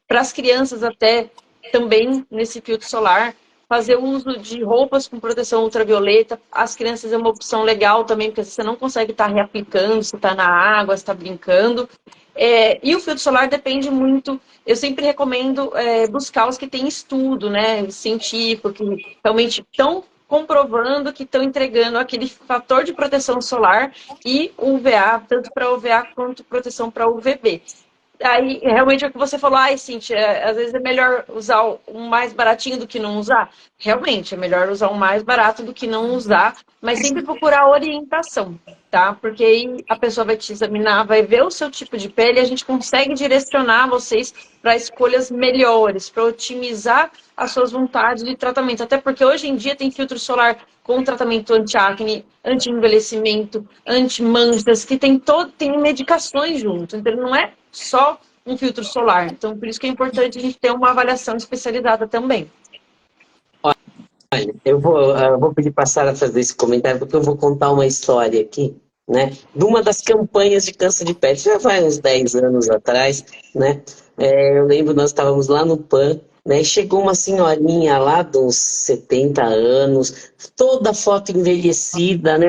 Para as crianças até também nesse filtro solar, fazer uso de roupas com proteção ultravioleta. As crianças é uma opção legal também, porque você não consegue estar reaplicando, se está na água, se está brincando. E o filtro solar depende muito, eu sempre recomendo buscar os que têm estudo, né, científico, que realmente estão comprovando que estão entregando aquele fator de proteção solar e UVA, tanto para UVA quanto proteção para UVB. Aí, realmente, é o que você falou, Cíntia, às vezes é melhor usar um mais baratinho do que não usar. Realmente, é melhor usar um mais barato do que não usar, mas sempre procurar orientação, tá? Porque aí a pessoa vai te examinar, vai ver o seu tipo de pele e a gente consegue direcionar vocês para escolhas melhores, para otimizar as suas vontades de tratamento. Até porque hoje em dia tem filtro solar com tratamento anti-acne, anti-envelhecimento, anti-manchas, que tem medicações junto. Então, não é só um filtro solar. Então, por isso que é importante a gente ter uma avaliação especializada também. Olha, eu vou pedir para a Sara fazer esse comentário, porque eu vou contar uma história aqui, né? De uma das campanhas de câncer de pele, já vai uns 10 anos atrás, né? Eu lembro, nós estávamos lá no PAN, né? E chegou uma senhorinha lá de uns 70 anos, toda foto envelhecida, né?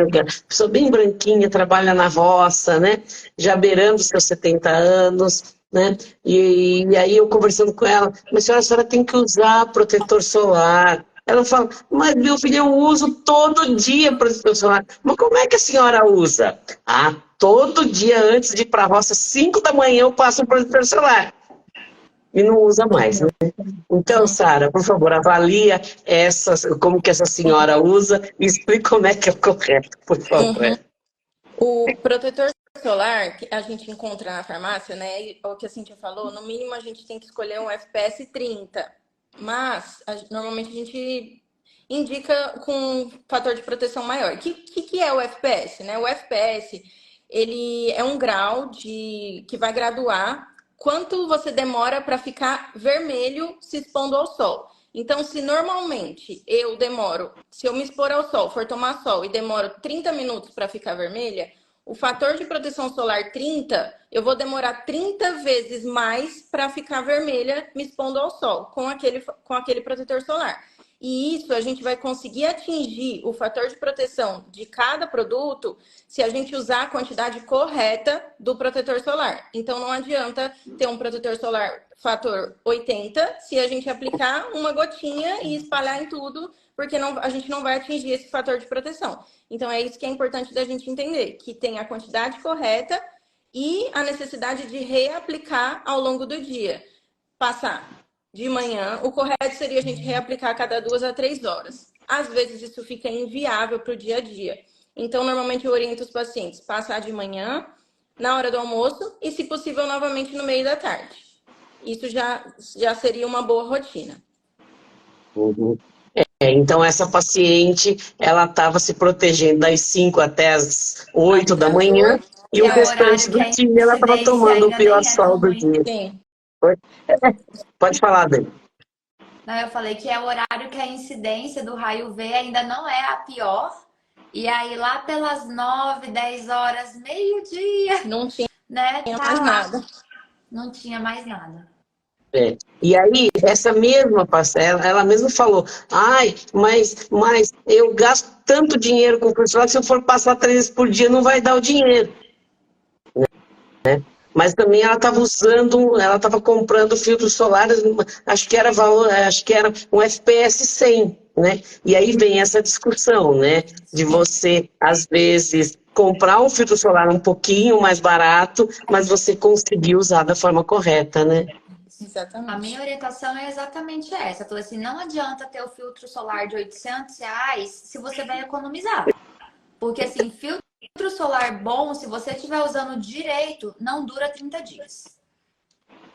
Pessoa bem branquinha, trabalha na roça, né? Já beirando os seus 70 anos, né? E aí eu conversando com ela, mas a senhora tem que usar protetor solar. Ela fala, mas meu filho, eu uso todo dia protetor solar. Mas como é que a senhora usa? Ah, todo dia antes de ir para a roça, 5 da manhã, eu passo o protetor solar. E não usa mais, né? Então, Sara, por favor, avalia como que essa senhora usa e explique como é que é o correto, por favor. O protetor solar que a gente encontra na farmácia, né? E o que a Cintia falou, no mínimo a gente tem que escolher um FPS 30. Mas normalmente a gente indica com um fator de proteção maior. O que é o FPS, né? O FPS, ele é um grau que vai graduar quanto você demora para ficar vermelho se expondo ao sol. Então, se normalmente se eu me expor ao sol, for tomar sol e demoro 30 minutos para ficar vermelha, o fator de proteção solar 30, eu vou demorar 30 vezes mais para ficar vermelha me expondo ao sol com aquele protetor solar. E isso a gente vai conseguir atingir o fator de proteção de cada produto se a gente usar a quantidade correta do protetor solar. Então não adianta ter um protetor solar fator 80 se a gente aplicar uma gotinha e espalhar em tudo, porque a gente não vai atingir esse fator de proteção. Então é isso que é importante da gente entender, que tem a quantidade correta e a necessidade de reaplicar ao longo do dia. Passar de manhã, o correto seria a gente reaplicar a cada 2 a 3 horas. Às vezes isso fica inviável para o dia a dia. Então, normalmente eu oriento os pacientes passar de manhã, na hora do almoço e, se possível, novamente no meio da tarde. Isso já seria uma boa rotina. Uhum. Então, essa paciente, ela estava se protegendo das 5 até as 8 da manhã e o restante do dia ela estava tomando o pior sol do dia. Sim. Pode falar, Dani. Não, eu falei que é o horário que a incidência do raio V ainda não é a pior. E aí, lá pelas 9, 10 horas, meio-dia, não tinha, né? mais nada. Não tinha mais nada. E aí, essa mesma parcela, ela mesma falou, mas eu gasto tanto dinheiro com o pessoal que se eu for passar 3 vezes por dia não vai dar o dinheiro. Né? Mas também ela estava comprando filtros solares, acho que era um FPS 100, né? E aí vem essa discussão, né? De você, às vezes, comprar um filtro solar um pouquinho mais barato, mas você conseguir usar da forma correta, né? Exatamente. A minha orientação é exatamente essa. Eu falei assim, não adianta ter o filtro solar de R$800 se você vai economizar. Porque assim, filtro solar bom, se você estiver usando direito, não dura 30 dias.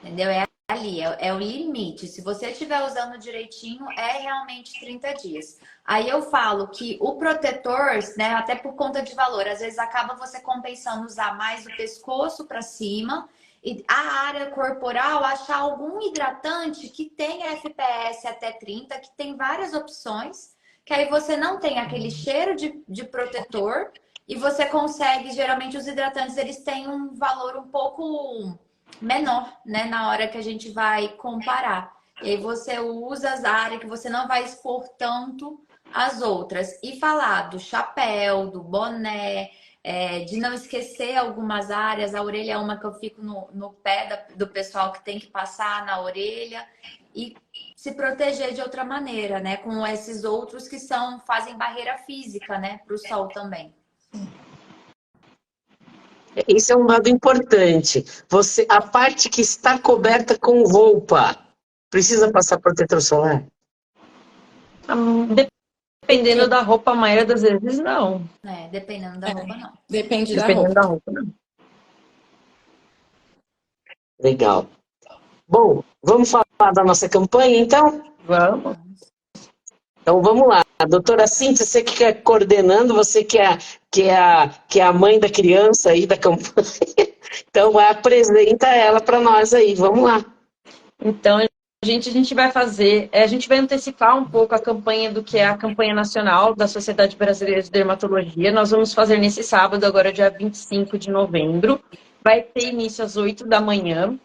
Entendeu? É ali, é o limite. Se você estiver usando direitinho, é realmente 30 dias. Aí eu falo que o protetor, né, até por conta de valor, às vezes acaba você compensando usar mais o pescoço para cima E a área corporal, achar algum hidratante que tenha FPS até 30, que tem várias opções, que aí você não tem aquele cheiro de protetor e você consegue, geralmente os hidratantes, eles têm um valor um pouco menor, né, na hora que a gente vai comparar. E aí você usa as áreas que você não vai expor tanto as outras. E falar do chapéu, do boné, de não esquecer algumas áreas. A orelha é uma que eu fico no pé do pessoal que tem que passar na orelha. E se proteger de outra maneira, né? Com esses outros que fazem barreira física, né? Para o sol também. Isso é um dado importante. A parte que está coberta com roupa, precisa passar protetor solar? Dependendo da roupa, a maioria das vezes não. Dependendo da roupa, não. Depende da Dependendo roupa. da roupa, não. Legal. Bom, vamos falar da nossa campanha, então? Vamos. Então vamos lá. A doutora Cíntia, você que é coordenando, você que é a mãe da criança aí da campanha, então apresenta ela para nós aí, vamos lá. Então, a gente vai fazer, a gente vai antecipar um pouco a campanha do que é a campanha nacional da Sociedade Brasileira de Dermatologia. Nós vamos fazer nesse sábado, agora dia 25 de novembro. Vai ter início às 8 da manhã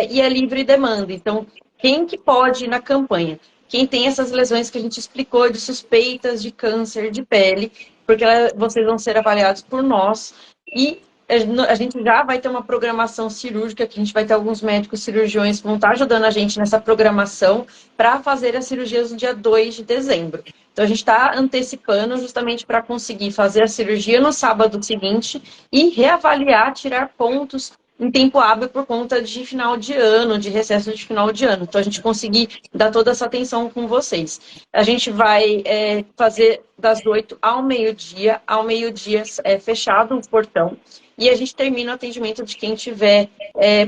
e é livre demanda. Então, quem que pode ir na campanha? Quem tem essas lesões que a gente explicou de suspeitas de câncer de pele, porque vocês vão ser avaliados por nós e a gente já vai ter uma programação cirúrgica, que a gente vai ter alguns médicos cirurgiões que vão estar ajudando a gente nessa programação para fazer as cirurgias no dia 2 de dezembro. Então, a gente está antecipando justamente para conseguir fazer a cirurgia no sábado seguinte e reavaliar, tirar pontos em tempo hábil por conta de final de ano, de recesso de final de ano. Então, a gente conseguir dar toda essa atenção com vocês. A gente vai fazer das 8 ao meio-dia fechado o portão, e a gente termina o atendimento de quem estiver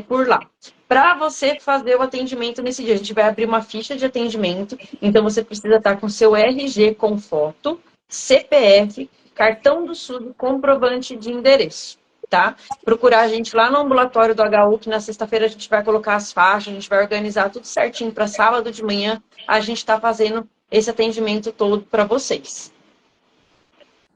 por lá. Para você fazer o atendimento nesse dia, a gente vai abrir uma ficha de atendimento, então você precisa estar com seu RG com foto, CPF, cartão do SUS, comprovante de endereço. Tá? Procurar a gente lá no ambulatório do HU, que na sexta-feira a gente vai colocar as faixas, a gente vai organizar tudo certinho para sábado de manhã, a gente está fazendo esse atendimento todo para vocês.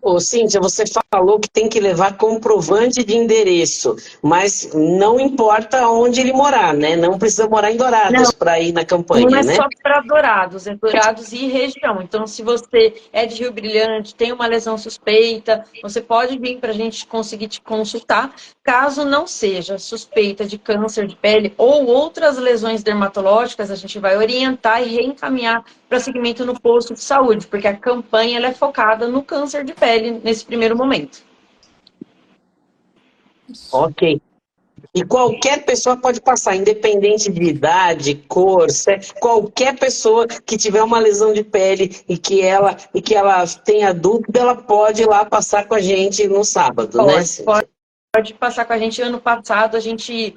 Ô, Cíntia, você falou que tem que levar comprovante de endereço, mas não importa onde ele morar, né? Não precisa morar em Dourados para ir na campanha, né? Não é só para Dourados, é Dourados e região. Então, se você é de Rio Brilhante, tem uma lesão suspeita, você pode vir para a gente conseguir te consultar. Caso não seja suspeita de câncer de pele ou outras lesões dermatológicas, a gente vai orientar e reencaminhar para segmento no posto de saúde, porque a campanha ela é focada no câncer de pele nesse primeiro momento. Ok. E qualquer pessoa pode passar, independente de idade, cor, sexo, qualquer pessoa que tiver uma lesão de pele e que ela tenha dúvida, ela pode ir lá passar com a gente no sábado, né, Cíntia? Pode passar com a gente. Ano passado a gente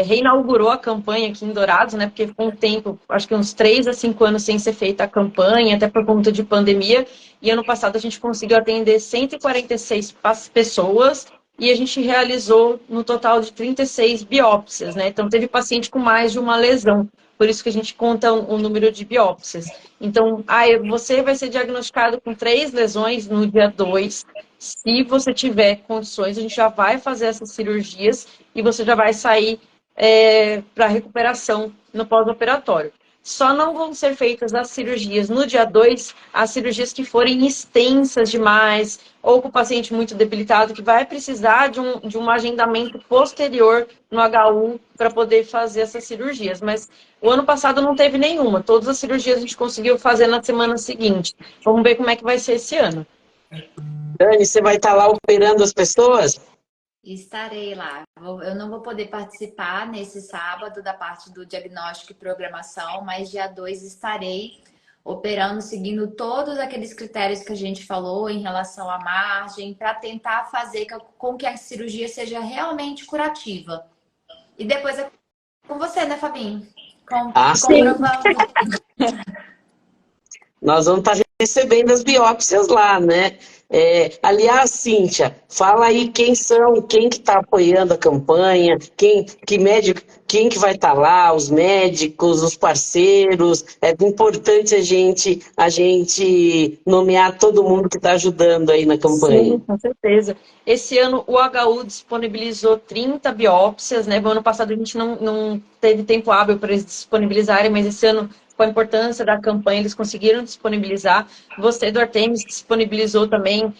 reinaugurou a campanha aqui em Dourados, né? Porque ficou um tempo, acho que uns 3 a 5 anos sem ser feita a campanha, até por conta de pandemia. E ano passado a gente conseguiu atender 146 pessoas e a gente realizou no total de 36 biópsias, né? Então teve paciente com mais de uma lesão. Por isso que a gente conta um número de biópsias. Então, você vai ser diagnosticado com 3 lesões no dia 2. Se você tiver condições, a gente já vai fazer essas cirurgias e você já vai sair para recuperação no pós-operatório. Só não vão ser feitas as cirurgias no dia 2, as cirurgias que forem extensas demais, ou com o paciente muito debilitado, que vai precisar de um agendamento posterior no HU para poder fazer essas cirurgias. Mas o ano passado não teve nenhuma. Todas as cirurgias a gente conseguiu fazer na semana seguinte. Vamos ver como é que vai ser esse ano. Dani, você vai estar lá operando as pessoas? Estarei lá. Eu não vou poder participar nesse sábado da parte do diagnóstico e programação, mas dia 2 estarei operando, seguindo todos aqueles critérios que a gente falou em relação à margem, para tentar fazer com que a cirurgia seja realmente curativa. E depois é com você, né, Fabinho? Sim. Nós vamos estar recebendo as biópsias lá, né? Aliás, Cíntia, fala aí quem que está apoiando a campanha, que médico, quem que vai estar lá, os médicos, os parceiros. É importante a gente nomear todo mundo que está ajudando aí na campanha. Sim, com certeza. Esse ano o HU disponibilizou 30 biópsias, né? No ano passado a gente não teve tempo hábil para eles disponibilizarem, mas esse ano, com a importância da campanha, eles conseguiram disponibilizar. Você, do Artemis, disponibilizou também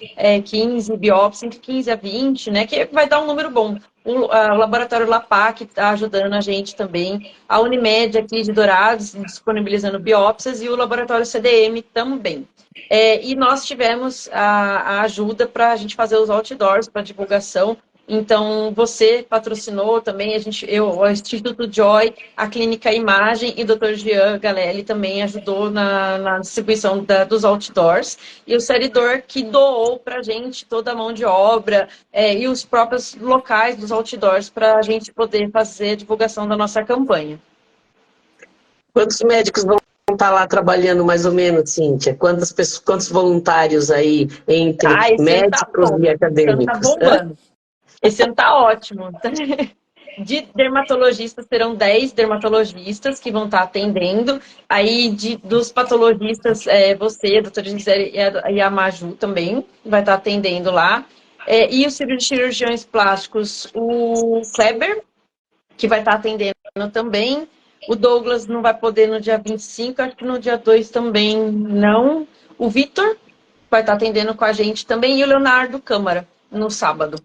15 biópsias, entre 15 a 20, né? Que vai dar um número bom. O laboratório LAPAC está ajudando a gente também. A Unimed aqui de Dourados disponibilizando biópsias e o laboratório CDM também. E nós tivemos a ajuda para a gente fazer os outdoors para divulgação. Então, você patrocinou também, o Instituto Joy, a Clínica Imagem e o Dr. Jean Galelli também ajudou na distribuição dos outdoors. E o Seridor, que doou para a gente toda a mão de obra e os próprios locais dos outdoors para a gente poder fazer a divulgação da nossa campanha. Quantos médicos vão estar lá trabalhando mais ou menos, Cíntia? Quantos voluntários aí entre médicos e acadêmicos? Tá bombando. Esse ano tá ótimo. De dermatologistas, serão 10 dermatologistas que vão estar atendendo. Aí, dos patologistas, você, a doutora Gisele e a Maju também vai estar atendendo lá. E os cirurgiões plásticos, o Kleber, que vai estar atendendo também. O Douglas não vai poder no dia 25, acho que no dia 2 também não. O Vitor vai estar atendendo com a gente também. E o Leonardo Câmara, no sábado.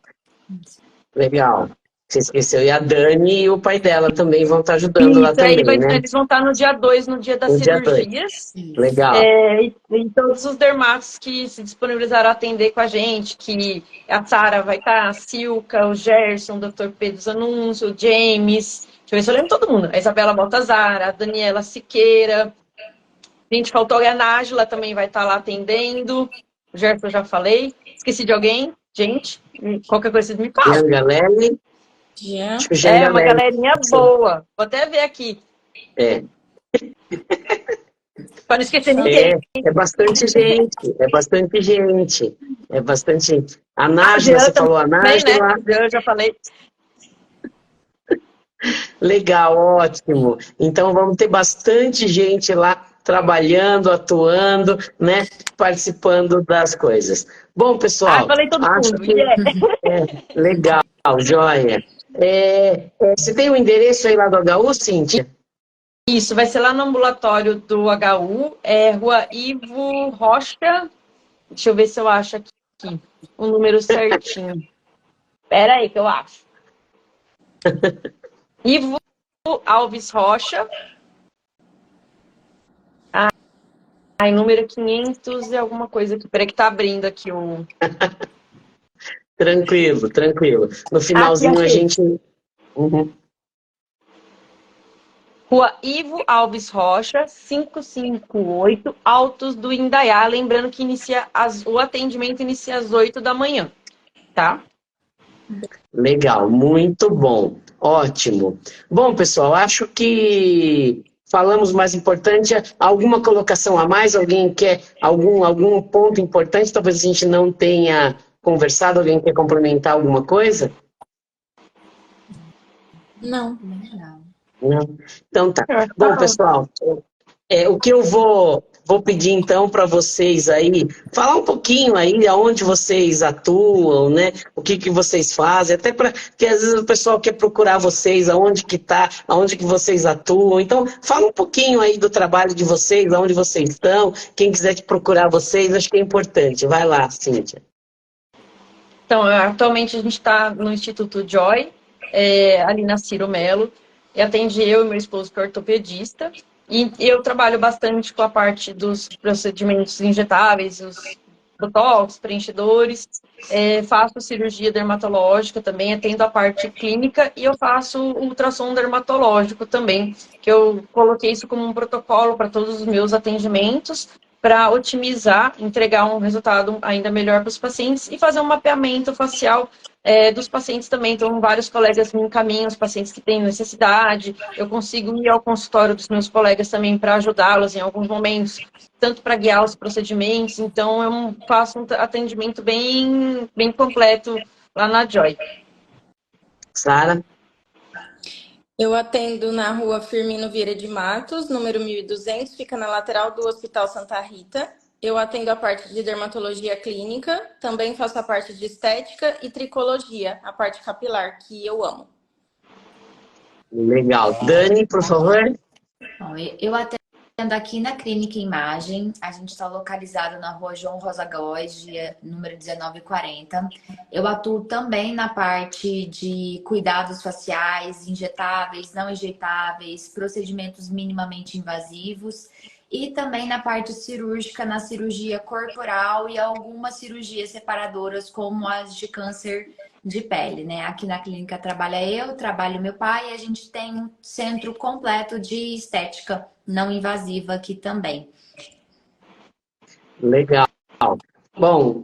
Legal. Você esqueceu. E a Dani e o pai dela também vão estar ajudando lá também, né? Eles vão estar no dia 2, no dia das cirurgias. Legal. E todos os dermatos que se disponibilizaram a atender com a gente, que a Sara vai estar, a Silca, o Gerson, o Dr. Pedro Zanuncio, o James, deixa eu ver se eu lembro todo mundo. A Isabela Baltazar, a Daniela Siqueira. Gente, faltou a Nájila, também vai estar lá atendendo. O Gerson eu já falei. Esqueci de alguém? Gente, qualquer coisa vocês me falam. Jean Galelli. Uma galerinha boa. Vou até ver aqui. Para não esquecer ninguém. É bastante gente. É bastante gente. É bastante. A Nájila, você falou a Nájila. Né? Eu já falei. Legal, ótimo. Então vamos ter bastante gente lá trabalhando, atuando, né? Participando das coisas. Bom, pessoal. Falei todo mundo. Legal, joia. Você tem o endereço aí lá do HU, Cíntia? Isso, vai ser lá no ambulatório do HU, Rua Ivo Rocha. Deixa eu ver se eu acho aqui o número certinho. Espera aí que eu acho. Ivo Alves Rocha. Número 500 e alguma coisa aqui. Peraí que tá abrindo aqui o... Tranquilo, tranquilo. No finalzinho a gente... Rua Ivo Alves Rocha, 558, Altos do Indaiá. Lembrando que o atendimento inicia às 8 da manhã, tá? Legal, muito bom. Ótimo. Bom, pessoal, acho que falamos mais importante. Alguma colocação a mais? Alguém quer algum ponto importante? Talvez a gente não tenha conversado. Alguém quer complementar alguma coisa? Não. Não? Então tá. Bom, pessoal, o que eu vou pedir então para vocês aí, falar um pouquinho aí aonde vocês atuam, né? O que vocês fazem, até porque às vezes o pessoal quer procurar vocês, aonde que tá, aonde que vocês atuam. Então, fala um pouquinho aí do trabalho de vocês, aonde vocês estão, quem quiser te procurar vocês, acho que é importante. Vai lá, Cíntia. Então, atualmente a gente está no Instituto Joy, ali na Ciro Melo, e atende eu e meu esposo, que é ortopedista. E eu trabalho bastante com a parte dos procedimentos injetáveis, os botox, preenchedores. Faço cirurgia dermatológica também, atendo a parte clínica e eu faço ultrassom dermatológico também, que eu coloquei isso como um protocolo para todos os meus atendimentos, para otimizar, entregar um resultado ainda melhor para os pacientes e fazer um mapeamento facial dos pacientes também. Então, vários colegas me encaminham os pacientes que têm necessidade. Eu consigo ir ao consultório dos meus colegas também para ajudá-los em alguns momentos, tanto para guiar os procedimentos. Então, eu faço um atendimento bem, bem completo lá na Joy. Sara? Eu atendo na rua Firmino Vieira de Matos, número 1200, fica na lateral do Hospital Santa Rita. Eu atendo a parte de dermatologia clínica, também faço a parte de estética e tricologia, a parte capilar, que eu amo. Legal. Dani, por favor. Bom, eu atendo aqui na Clínica Imagem. A gente está localizado na rua João Rosa Góes, número 1940. Eu atuo também na parte de cuidados faciais, injetáveis, não injetáveis, procedimentos minimamente invasivos. E também na parte cirúrgica, na cirurgia corporal e algumas cirurgias separadoras, como as de câncer de pele, né? Aqui na clínica trabalho meu pai e a gente tem um centro completo de estética não invasiva aqui também. Legal. Bom,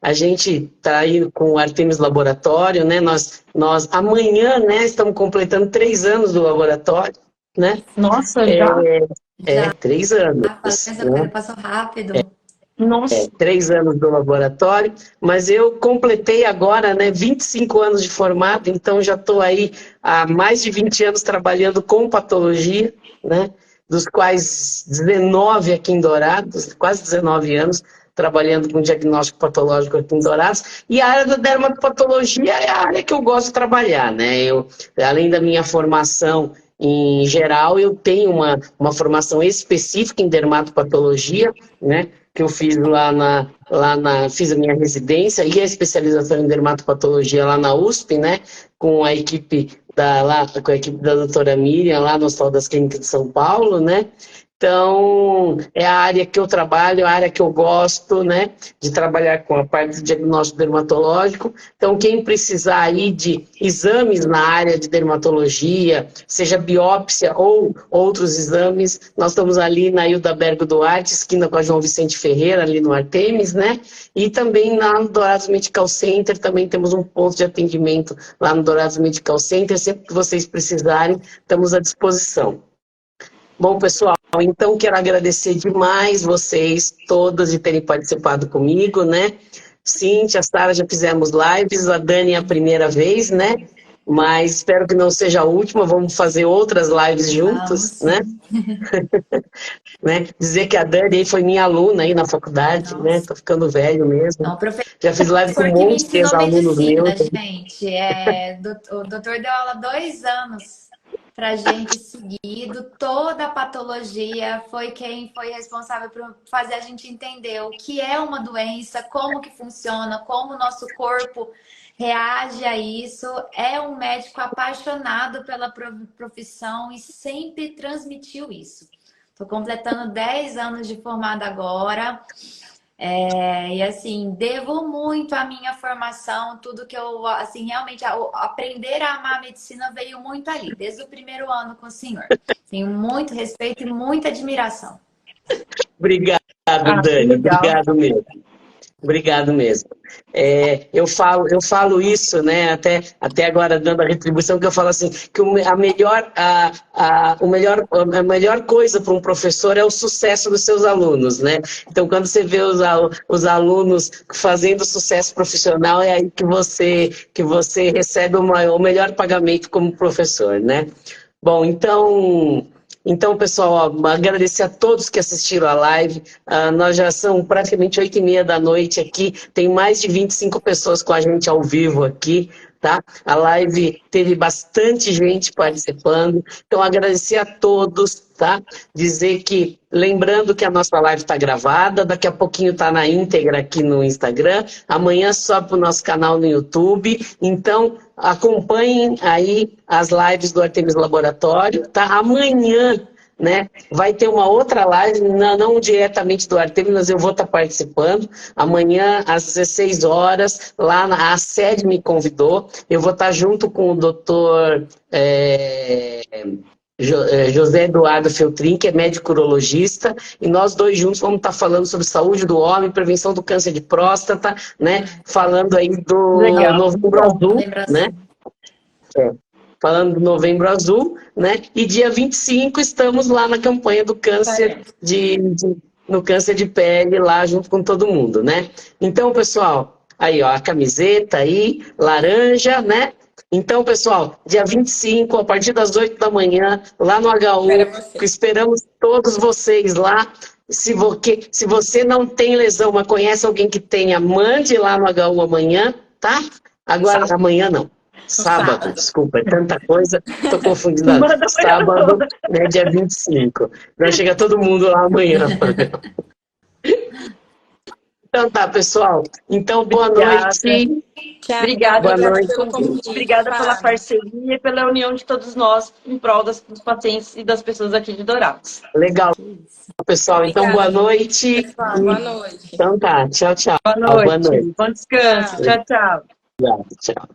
a gente está aí com o Artemis Laboratório, né? Nós amanhã, né, estamos completando 3 anos do laboratório, né? Nossa, já? 3 anos. Né? Passou rápido. Nossa. 3 anos do laboratório, mas eu completei agora, né, 25 anos de formado, então já estou aí há mais de 20 anos trabalhando com patologia, né, dos quais 19 aqui em Dourados, quase 19 anos trabalhando com diagnóstico patológico aqui em Dourados, e a área da dermatopatologia é a área que eu gosto de trabalhar, né, além da minha formação em geral, eu tenho uma formação específica em dermatopatologia, né, que eu fiz fiz a minha residência e a especialização em dermatopatologia lá na USP, né, com a equipe da doutora Miriam, lá no Hospital das Clínicas de São Paulo, né. Então, é a área que eu trabalho, a área que eu gosto, né, de trabalhar com a parte de diagnóstico dermatológico. Então, quem precisar aí de exames na área de dermatologia, seja biópsia ou outros exames, nós estamos ali na Hilda Bergo Duarte, esquina com a João Vicente Ferreira, ali no Artemis, né, e também no Dourados Medical Center, também temos um ponto de atendimento lá no Dourados Medical Center, sempre que vocês precisarem, estamos à disposição. Bom, pessoal, então quero agradecer demais vocês todas de terem participado comigo, né? Cíntia, a Sara já fizemos lives, a Dani é a primeira vez, né? Mas espero que não seja a última, vamos fazer outras lives juntos, né? Né? Dizer que a Dani foi minha aluna aí na faculdade, né? Tô ficando velho mesmo. Não, já fiz live com um monte de ex-alunos meus. Gente, o doutor deu aula 2 anos para gente seguido, toda a patologia, foi quem foi responsável por fazer a gente entender o que é uma doença, como que funciona, como o nosso corpo reage a isso. É um médico apaixonado pela profissão e sempre transmitiu isso. Estou completando 10 anos de formada agora. E assim, devo muito à minha formação, tudo que eu, assim, realmente, aprender a amar a medicina veio muito ali, desde o primeiro ano com o senhor. Tenho muito respeito e muita admiração. Obrigado, Dani, obrigado mesmo. Obrigado mesmo. Eu falo isso, né, até agora dando a retribuição, que eu falo assim, que a melhor coisa para um professor é o sucesso dos seus alunos, né? Então, quando você vê os alunos fazendo sucesso profissional, é aí que você recebe o melhor pagamento como professor, né? Bom, então, pessoal, agradecer a todos que assistiram a live. Nós já são praticamente 8h30 da noite aqui. Tem mais de 25 pessoas com a gente ao vivo aqui, tá? A live teve bastante gente participando. Então, agradecer a todos, tá? Dizer que, lembrando que a nossa live está gravada, daqui a pouquinho está na íntegra aqui no Instagram, amanhã sobe para o nosso canal no YouTube. Então, acompanhem aí as lives do Artemis Laboratório, tá? Amanhã, né, vai ter uma outra live, não diretamente do Artemis, mas eu vou estar participando. Amanhã, às 16 horas, lá a sede me convidou. Eu vou estar junto com o doutor José Eduardo Feltrin, que é médico urologista, e nós dois juntos vamos estar falando sobre saúde do homem, prevenção do câncer de próstata, né? Falando aí do Legal. Novembro Azul, Lembra né? Falando do Novembro Azul, né? E dia 25 estamos lá na campanha do câncer no câncer de pele, lá junto com todo mundo, né? Então, pessoal, aí, ó, a camiseta aí, laranja, né? Então, pessoal, dia 25, a partir das 8 da manhã, lá no HU, esperamos todos vocês lá. Se você não tem lesão, mas conhece alguém que tenha, mande lá no HU amanhã, tá? Agora, amanhã não. Sábado, desculpa, é tanta coisa, tô confundindo. Sábado, né, dia 25. Vai chegar todo mundo lá amanhã. Então tá, pessoal. Então, boa noite. Tchau. Obrigada, Boa noite. Pelo convite, obrigada pela Fábio. parceria e pela união de todos nós em prol dos pacientes e das pessoas aqui de Dourados. Legal, pessoal. Então, boa noite. Pessoal, boa noite. Então tá, tchau, tchau. Boa noite. Bom descanso. Tchau. Tchau, tchau. Obrigado, tchau.